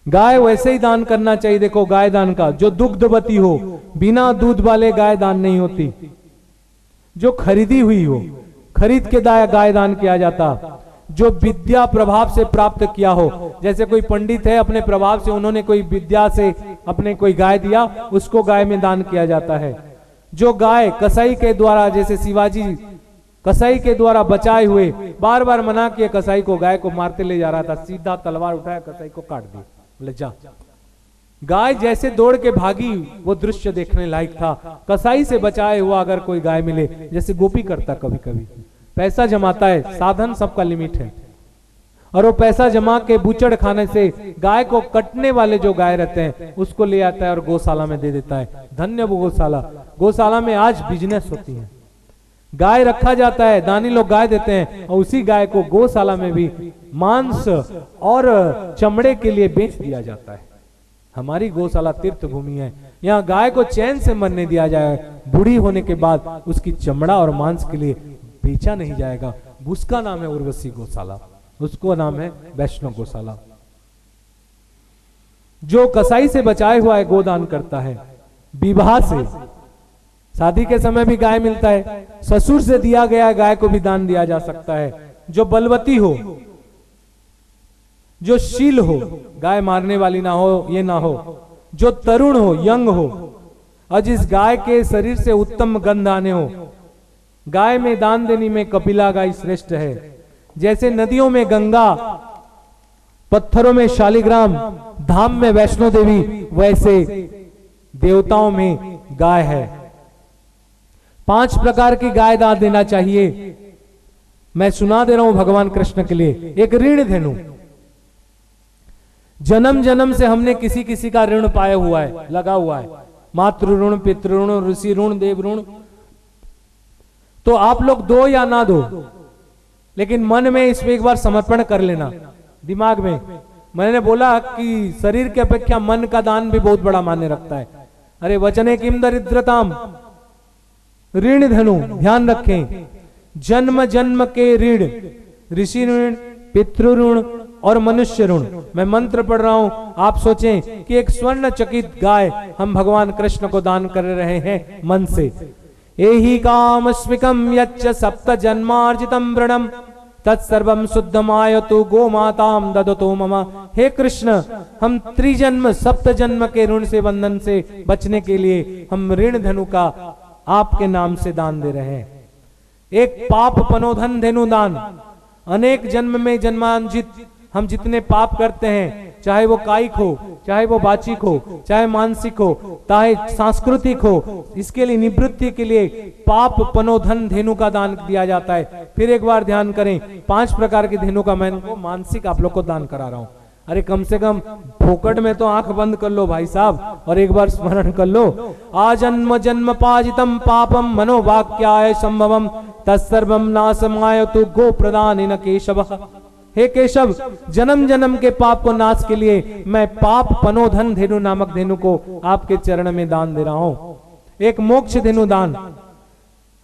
गाय वैसे ही दान करना चाहिए। देखो गाय दान का, जो दुग्धवती हो, बिना दूध वाले गाय दान नहीं होती। जो खरीदी हुई हो, खरीद के गाय दान किया जाता। जो विद्या प्रभाव से प्राप्त किया हो, जैसे कोई पंडित है, अपने प्रभाव से उन्होंने कोई विद्या से अपने कोई गाय दिया, उसको गाय में दान किया जाता है। जो गाय कसाई के द्वारा, जैसे शिवाजी कसाई के द्वारा बचाए हुए, बार बार मना किया कसाई को, गाय को मारते ले जा रहा था, सीधा तलवार उठाया, कसाई को काट दिया, बोले जा। गाय जैसे दौड़ के भागी, वो दृश्य देखने लायक था। कसाई से बचाए हुआ अगर कोई गाय मिले, जैसे गोपी करता कभी कभी, पैसा जमाता है, साधन सबका लिमिट है, और वो पैसा जमा के बूचड़ खाने से गाय को कटने वाले जो गाय रहते हैं उसको ले आता है और गौशाला में दे देता है। धन्य वो गौशाला। गौशाला में आज बिजनेस होती है, गाय रखा जाता है, दानी लोग गाय देते हैं, और उसी गाय को गौशाला में भी मांस और चमड़े के लिए बेच दिया जाता है। हमारी गौशाला तीर्थ भूमि है, यहाँ गाय को चैन से मरने दिया जाए, बूढ़ी होने के बाद उसकी चमड़ा और मांस के लिए बेचा नहीं जाएगा। उसका नाम है उर्वशी गौशाला, उसको नाम है वैष्णव गौशाला। जो कसाई से बचाए हुआ है गोदान करता है। विवाह से, शादी के समय भी गाय मिलता है, ससुर से दिया गया गाय को भी दान दिया जा सकता है। जो बलवती हो, जो शील हो, गाय मारने वाली ना हो, ये ना हो, जो तरुण हो, यंग हो, और जिस गाय के शरीर से उत्तम गंध आने हो, गाय में दान देने में कपिला गाय श्रेष्ठ है। जैसे नदियों में गंगा, पत्थरों में शालिग्राम, धाम में वैष्णो देवी, वैसे देवताओं में गाय है। 5 प्रकार की गाय दान देना चाहिए। मैं सुना दे रहा हूं भगवान कृष्ण के लिए। एक ऋण धेनु, जन्म जन्म से हमने किसी किसी का ऋण पाया हुआ है, लगा हुआ है, मातृ ऋण, पितृ ऋण, ऋषि ऋण, देव ऋण। तो आप लोग दो या ना दो, लेकिन मन में इसमें एक बार समर्पण कर लेना, दिमाग में। मैंने बोला कि शरीर की अपेक्षा मन का दान भी बहुत बड़ा मान्य रखता है। अरे वचने किम दरिद्रताम, ऋण धनु, ध्यान रखें। जन्म जन्म के ऋण, ऋषि ऋण, पितृ ऋण और मनुष्य ऋण। मैं मंत्र पढ़ रहा हूं, आप सोचें कि एक स्वर्ण चकित गाय हम भगवान कृष्ण को दान कर रहे हैं मन से। एहि कामस्मिकं यच्च सप्त जन्मार्जितं वृणं तत्सर्वं शुद्धमायतु गोमातां ददतो मम। हे कृष्ण, हम त्रिजन्म सप्त जन्म के ऋण से, बंधन से बचने के लिए हम ऋण धनु का आपके नाम से दान दे रहे हैं। एक पाप पनोधन धेनु दान, अनेक जन्म में जन्मांजित हम जितने पाप करते हैं, चाहे वो कायिक हो, चाहे वो वाचिक हो, चाहे मानसिक हो, चाहे सांस्कृतिक हो, इसके लिए निवृत्ति के लिए पाप पनोधन धेनु का दान दिया जाता है। फिर एक बार ध्यान करें, 5 प्रकार के धेनु का मैं इनको मानसिक आप लोग को दान करा रहा हूं। अरे कम से कम फोकट में तो आंख बंद कर लो भाई साहब, और एक बार स्मरण कर लो। आजन्म जन्म पाजितम पापम मनोवाक्याय संभवम तत्सर्वम नाशमायतु गो प्रदानेन केशवः। हे केशव, जन्म जन्म के पाप को नाश के लिए मैं पाप पनोधन धेनु नामक धेनु को आपके चरण में दान दे रहा हूं। एक मोक्ष धेनु दान,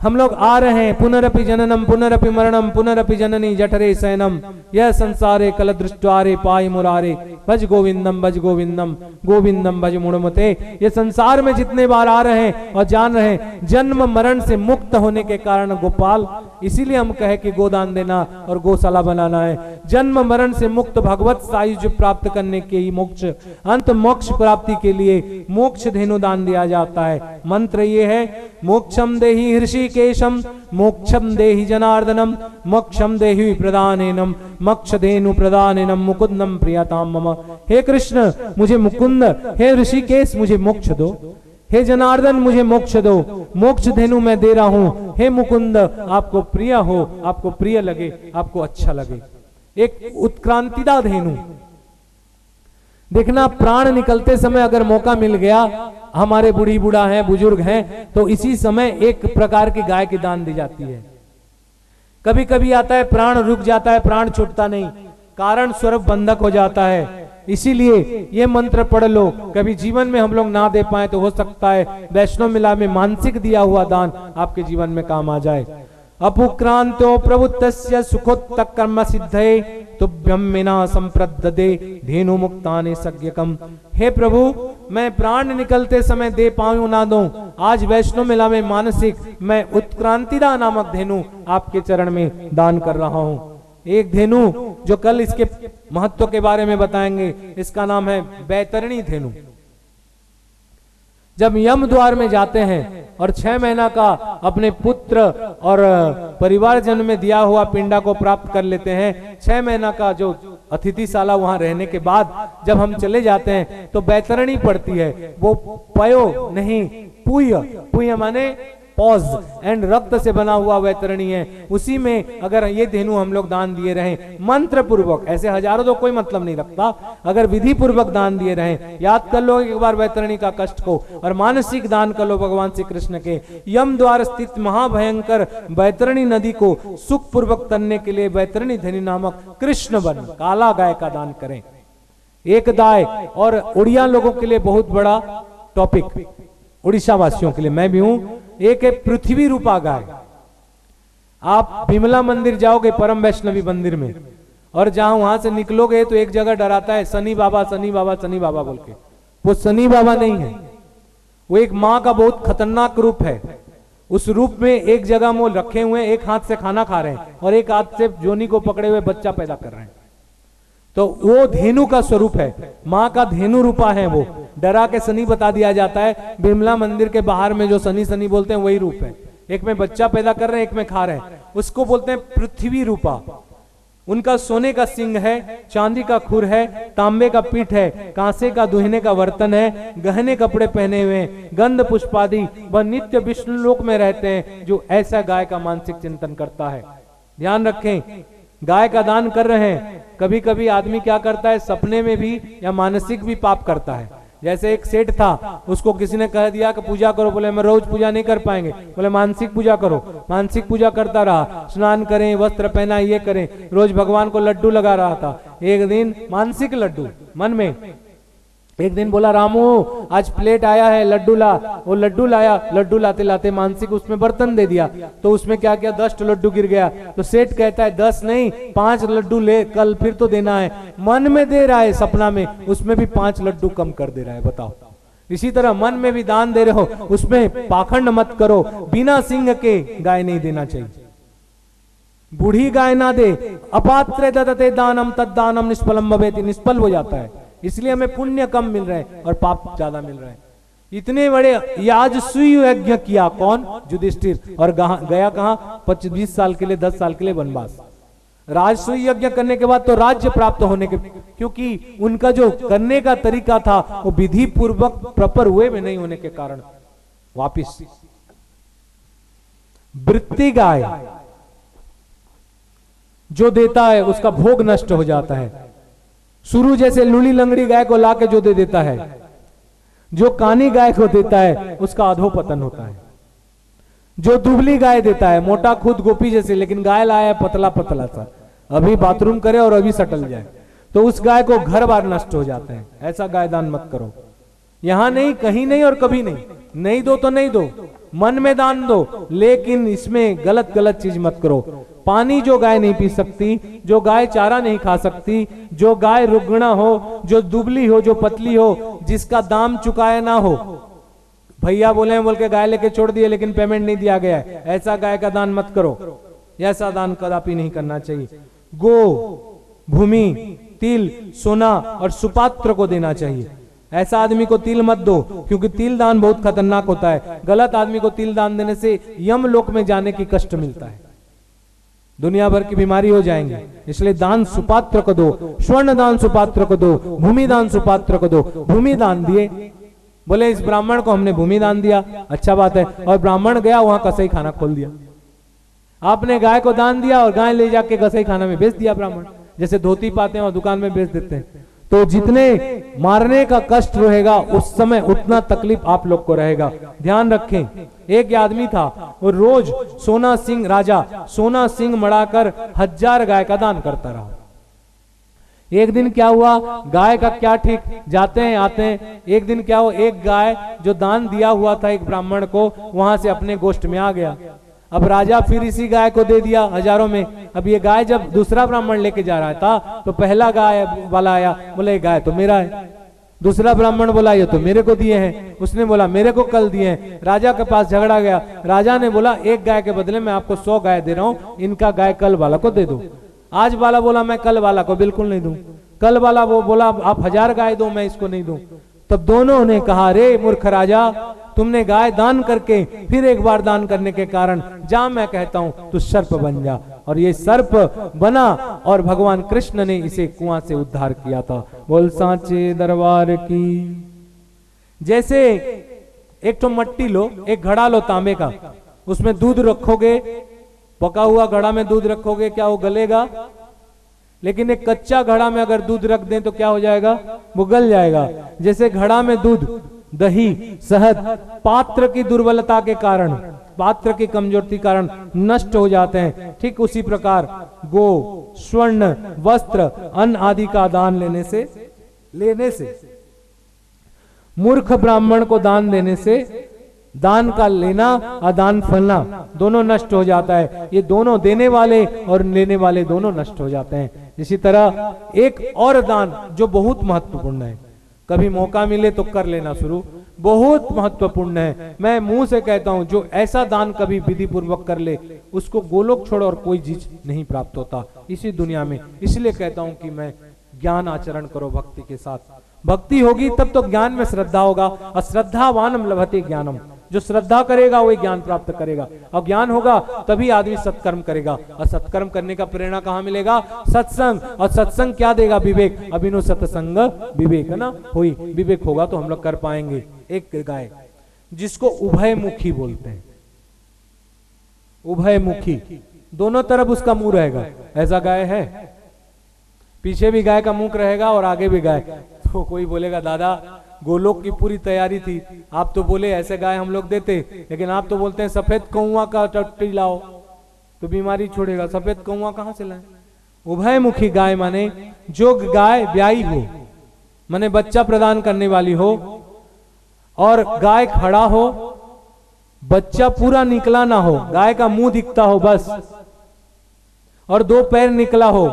हम लोग आ रहे हैं, पुनरपि जननम पुनरपि मरणम पुनरपि जननी जठरे शयनम यह संसारे कल दृष्टारे पाई मुरारे भज गोविंदम गोविंदम भज मुड़मते। ये संसार में जितने बार आ रहे हैं और जान रहे हैं, जन्म मरण से मुक्त होने के कारण गोपाल, इसीलिए हम कहे कि गोदान देना और गौशाला बनाना है। जन्म मरण से मुक्त भगवत सायुज्य प्राप्त करने के ही मोक्ष, अंत मोक्ष प्राप्ति के लिए मोक्ष धेनु दान दिया जाता है। मंत्र ये है, मोक्षम देहि ऋषिकेशम मोक्षम देहि जनार्दनम मोक्षम देहि प्रदानेनम मोक्ष धेनु प्रदानेनम मुकुंदम प्रियताम मम। हे कृष्ण मुझे मुकुंद, हे ऋषिकेश मुझे मोक्ष दो, हे जनार्दन मुझे मोक्ष दो, मोक्ष धेनु मैं दे रहा हूं। हे मुकुंद, आपको प्रिय हो, आपको प्रिय लगे, आपको अच्छा लगे। एक उत्क्रांतिदा धेनु, देखना प्राण निकलते समय अगर मौका मिल गया, हमारे बूढ़ी बूढ़ा हैं, बुजुर्ग हैं, तो इसी समय एक प्रकार की गाय की दान दी जाती है। कभी कभी आता है प्राण रुक जाता है, प्राण छूटता नहीं, कारण स्वरूप बंधक हो जाता है। इसीलिए ये मंत्र पढ़ लो। कभी जीवन में हम लोग ना दे पाए तो हो सकता है वैष्णव मिला में मानसिक दिया हुआ दान आपके जीवन में काम आ जाए। अपुक्रांतो प्रभुतस्य सुखोत्तक कर्म सिद्धये तुभ्यम मिना संप्रददे धेनु मुक्ताने सज्ञकम। हे प्रभु, मैं प्राण निकलते समय दे पाऊं ना दूं, आज वैष्णो मेला में मानसिक मैं उत्क्रांतिदा नामक धेनु आपके चरण में दान कर रहा हूं। एक धेनु जो कल इसके महत्व के बारे में बताएंगे, इसका नाम है बैतरणी धेनु। जब यम द्वार में जाते हैं और 6 महीना का अपने पुत्र और परिवारजन में दिया हुआ पिंडा को प्राप्त कर लेते हैं, 6 महीना का जो अतिथिशाला वहां रहने के बाद जब हम चले जाते हैं तो बैतरणी पड़ती है। वो पयो नहीं, पुय, पुय माने पॉज एंड रक्त से बना हुआ वैतरणी है। उसी में अगर ये धेनु हम लोग दान दिए रहें मंत्र पूर्वक, ऐसे हजारों तो कोई मतलब नहीं रखता, अगर विधि पूर्वक दान दिए रहें, याद कर लो एक बार वैतरणी का कष्ट को, और मानसिक दान कर लो भगवान श्री कृष्ण के यम द्वार स्थित महाभयंकर बैतरणी नदी को सुख पूर्वक तरने के लिए बैतरणी धेनु नामक कृष्ण वन काला गाय का दान करें। एक दाय, और उड़िया लोगों के लिए बहुत बड़ा टॉपिक, उड़ीसा वासियों के लिए मैं भी हूं, एक है पृथ्वी रूपा गाय। आप विमला मंदिर जाओगे, परम वैष्णवी मंदिर में, और जहां वहां से निकलोगे तो एक जगह डराता है शनि बाबा शनि बाबा शनि बाबा बोल के। वो शनि बाबा नहीं है, वो एक माँ का बहुत खतरनाक रूप है। उस रूप में एक जगह वो रखे हुए, एक हाथ से खाना खा रहे हैं और एक हाथ से जोनी को पकड़े हुए बच्चा पैदा कर रहे हैं। तो वो धेनु का स्वरूप है, माँ का धेनु रूपा है। वो डरा के शनि बता दिया जाता है। बिमला मंदिर के बाहर में जो शनि शनि बोलते हैं वही रूप है। एक में बच्चा पैदा कर रहे हैं, एक में खा रहे हैं, उसको बोलते हैं पृथ्वी रूपा। उनका सोने का सिंह है, चांदी का खुर है, तांबे का पीठ है, कांसे का दुहने का बर्तन है, गहने कपड़े पहने हुए, गंध पुष्पादि, वह नित्य विष्णु लोक में रहते हैं। जो ऐसा गाय का मानसिक चिंतन करता है, ध्यान रखें, गाय का दान कर रहे हैं। कभी कभी आदमी क्या करता है, सपने में भी या मानसिक भी पाप करता है। जैसे एक सेठ था, उसको किसी ने कह दिया कि पूजा करो, बोले मैं रोज पूजा नहीं कर पाएंगे, बोले मानसिक पूजा करो। मानसिक पूजा करता रहा, स्नान करें, वस्त्र पहना, ये करें, रोज भगवान को लड्डू लगा रहा था। एक दिन मानसिक लड्डू मन में, एक दिन बोला रामू आज प्लेट आया है, लड्डू ला। वो लड्डू लाया, लड्डू लाते लाते मानसिक उसमें बर्तन दे दिया, तो उसमें क्या किया, 10 लड्डू गिर गया। तो सेठ कहता है 10 नहीं 5 लड्डू ले, कल फिर तो देना है। मन में दे रहा है, सपना में उसमें भी 5 लड्डू कम कर दे रहा है, बताओ। इसी तरह मन में भी दान दे रहे हो, उसमें पाखंड मत करो। बिना सिंह के गाय नहीं देना चाहिए, बूढ़ी गाय ना दे। अपात्रे ददते दानम तद दानम निष्फलम भवेति, निष्फल हो जाता है। इसलिए हमें पुण्य कम मिल रहे हैं और पाप ज्यादा मिल रहे हैं। इतने बड़े याजसूय यज्ञ किया कौन, युधिष्ठिर, और गया कहां, 25 साल के लिए, 10 साल के लिए वनवास। राजसूय यज्ञ करने के बाद तो राज्य प्राप्त होने के, क्योंकि उनका जो करने का तरीका था वो विधि पूर्वक प्रॉपर वे में नहीं होने के कारण वापिस। वृत्ति गाय जो देता है उसका भोग नष्ट हो जाता है। शुरू जैसे लूली लंगड़ी गाय को लाके जो दे देता है, जो कानी गाय को देता है उसका अधोपतन होता है। जो दुबली गाय देता है, मोटा खुद गोपी जैसे, लेकिन गाय लाया पतला पतला सा, अभी बाथरूम करे और अभी सटल जाए, तो उस गाय को घर बार नष्ट हो जाते हैं। ऐसा गाय दान मत करो, यहां नहीं, कहीं नहीं और कभी नहीं। नहीं दो तो नहीं दो, मन में दान दो, लेकिन इसमें गलत गलत चीज मत करो। पानी जो गाय नहीं पी सकती, जो गाय चारा नहीं खा सकती, जो गाय रुग्ण हो, जो दुबली हो, जो पतली हो, जिसका दाम चुकाया ना हो, भैया बोले बोल के गाय लेके छोड़ दिए लेकिन पेमेंट नहीं दिया गया है, ऐसा गाय का दान मत करो। ऐसा दान कदापि नहीं करना चाहिए। गो, भूमि, तिल, सोना और सुपात्र को देना चाहिए। ऐसा आदमी को तिल मत दो, क्योंकि तिल दान बहुत खतरनाक होता है। गलत आदमी को तिल दान देने से यम लोक में जाने की कष्ट मिलता है, दुनिया भर की बीमारी हो जाएंगे। इसलिए दान सुपात्र को दो, स्वर्ण दान सुपात्र को दो, भूमि दान सुपात्र को दो। भूमि दान दिए, बोले इस ब्राह्मण को हमने भूमि दान दिया, अच्छा बात है, और ब्राह्मण गया वहां कसाई खाना खोल दिया। आपने गाय को दान दिया और गाय ले जाके कसाई खाना में बेच दिया ब्राह्मण, जैसे धोती पाते हैं और दुकान में बेच देते हैं। तो जितने मारने का कष्ट रहेगा उस समय उतना तकलीफ आप लोग को रहेगा। ध्यान रखें, एक आदमी था, वो रोज सोना सिंह, राजा सोना सिंह मड़ाकर 1000 गाय का दान करता रहा। एक दिन क्या हुआ, गाय का क्या ठीक, जाते हैं आते हैं, एक दिन क्या हुआ, एक गाय जो दान दिया हुआ था एक ब्राह्मण को, वहां से अपने गोष्ठ में आ गया। अब राजा फिर इसी गाय को दे दिया हजारों में। अब ये गाय जब दूसरा ब्राह्मण लेके जा रहा था तो पहला गाय वाला आया, बोला ये गाय तो मेरा है। दूसरा ब्राह्मण बोला ये तो मेरे को दिए हैं, उसने बोला मेरे को कल दिए हैं। राजा के पास झगड़ा गया, राजा ने बोला एक गाय के बदले मैं आपको 100 गाय दे रहा हूं, इनका गाय कल वाला को दे दो। आज वाला बोला मैं कल वाला को बिल्कुल नहीं दूं। कल वाला वो बोला आप 1000 गाय दो, मैं इसको नहीं दूं। तब दोनों ने कहा रे मूर्ख राजा, तुमने गाय दान करके फिर एक बार दान करने के कारण जा मैं कहता हूं तू सर्प बन जा। और ये सर्प बना और भगवान कृष्ण ने इसे कुआं से उद्धार किया था। बोल सांचे दरबार की। जैसे एक तो मट्टी लो, एक घड़ा लो तांबे का, उसमें दूध रखोगे, पका हुआ घड़ा में दूध रखोगे, क्या वो गलेगा? लेकिन एक कच्चा घड़ा में अगर दूध रख दें तो क्या हो जाएगा? वो गल जाएगा। जैसे घड़ा में दूध, दही, शहद पात्र की दुर्बलता के कारण, पात्र की कमजोरी के कारण नष्ट हो जाते हैं, ठीक उसी प्रकार गो, स्वर्ण, वस्त्र, अन्न आदि का दान लेने से मूर्ख ब्राह्मण को दान देने से दान का लेना और दान फलना दोनों नष्ट हो जाता है। ये दोनों देने वाले और लेने वाले दोनों नष्ट हो जाते हैं। इसी तरह एक और दान जो बहुत महत्वपूर्ण है, कभी मौका मिले तो कर लेना शुरू, बहुत महत्वपूर्ण है। मैं मुंह से कहता हूं जो ऐसा दान कभी विधि पूर्वक कर ले उसको गोलोक छोड़ और कोई चीज नहीं प्राप्त होता इसी दुनिया में। इसलिए कहता हूं कि मैं ज्ञान आचरण करो भक्ति के साथ। भक्ति होगी तब तो ज्ञान में श्रद्धा होगा, और श्रद्धावानम लभते ज्ञानम। जो श्रद्धा करेगा वही ज्ञान प्राप्त करेगा, और ज्ञान होगा तभी आदमी सत्कर्म करेगा, और सत्कर्म करने का प्रेरणा कहाँ मिलेगा? सत्संग। और सत्संग क्या देगा? विवेक। अभिनो सत्संग विवेक, है ना? होई विवेक होगा तो हम लोग कर पाएंगे। एक गाय जिसको उभयमुखी बोलते हैं, उभयमुखी, दोनों तरफ उसका मुंह रहेगा, ऐसा गाय है। पीछे भी गाय का मुंह रहेगा और आगे भी गाय। तो कोई बोलेगा दादा गोलोक की पूरी तैयारी थी, आप तो बोले ऐसे गाय हम लोग देते, लेकिन आप तो बोलते हैं सफेद कौवा का टट्टी लाओ तो बीमारी छोड़ेगा। सफेद कौवा कहां से लाए? उभयमुखी गाय माने जो गाय ब्याई हो, माने बच्चा प्रदान करने वाली हो, और गाय खड़ा हो, बच्चा पूरा निकला ना हो, गाय का मुंह दिखता हो बस, और 2 पैर निकला हो,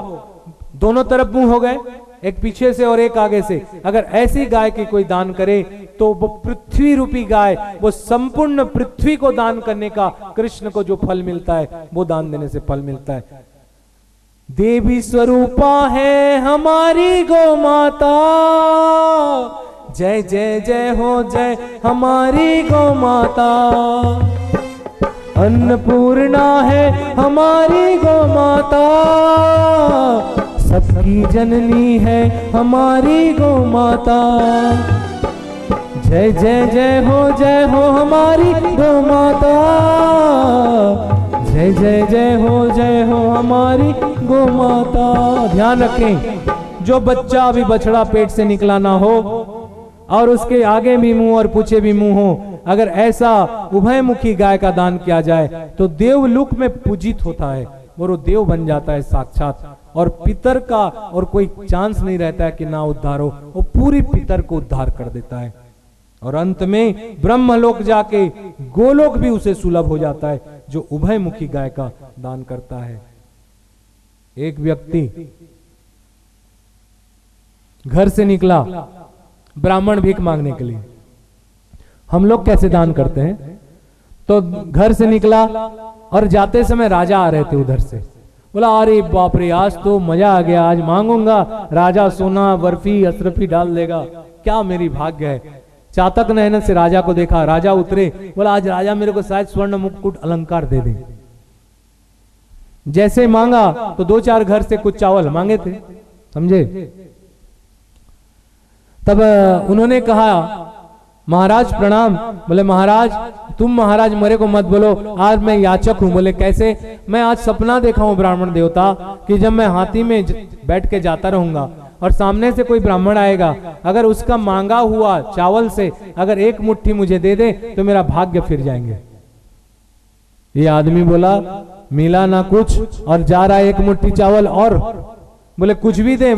दोनों तरफ मुंह हो गए, एक पीछे से और एक आगे से। अगर ऐसी गाय की कोई दान करे तो वो पृथ्वी रूपी गाय, वो संपूर्ण पृथ्वी को दान करने का कृष्ण को जो फल मिलता है वो दान देने से फल मिलता है। देवी स्वरूपा है हमारी गौ माता, जय जय जय हो जय हमारी गौ माता। अन्नपूर्णा है हमारी गौ माता, सबकी जननी है हमारी गौ माता। जय जय जय हो हमारी गौ माता, जय जय हो हमारी गौ माता। ध्यान रखें जो बच्चा अभी बछड़ा पेट से निकला ना हो और उसके आगे भी मुंह और पीछे भी मुंह हो, अगर ऐसा उभयमुखी गाय का दान किया जाए तो देवलोक में पूजित होता है और वो देव बन जाता है साक्षात। और पितर का और कोई चांस नहीं रहता है कि ना उद्धार हो, वो पूरी पितर को उद्धार कर देता है। और अंत में ब्रह्मलोक जाके गोलोक भी उसे सुलभ हो जाता है जो उभयमुखी गाय का दान करता है। एक व्यक्ति घर से निकला ब्राह्मण भीख मांगने के लिए। हम लोग कैसे दान करते हैं? तो घर से निकला और जाते समय राजा आ रहे थे उधर से, बोला अरे बाप रे आज तो मजा आ गया, आज मांगूंगा राजा सोना बर्फी अशरफी डाल देगा, क्या मेरी भाग्य है। चातक नयन से राजा को देखा, राजा उतरे, बोला आज राजा मेरे को शायद स्वर्ण मुकुट अलंकार दे दे। जैसे मांगा तो 2-4 घर से कुछ चावल मांगे थे, समझे। तब उन्होंने कहा महाराज प्रणाम। बोले महाराज तुम महाराज मेरे को मत बोलो, आज मैं याचक हूं। बोले कैसे? मैं आज सपना देखा हूं ब्राह्मण देवता कि जब मैं हाथी में बैठ के जाता रहूंगा और सामने से कोई ब्राह्मण आएगा, अगर उसका मांगा हुआ चावल से अगर 1 मुट्ठी मुझे दे दे तो मेरा भाग्य फिर जाएंगे। ये आदमी बोला मिला ना कुछ और जा रहा है 1 मुट्ठी चावल और, बोले कुछ भी दे।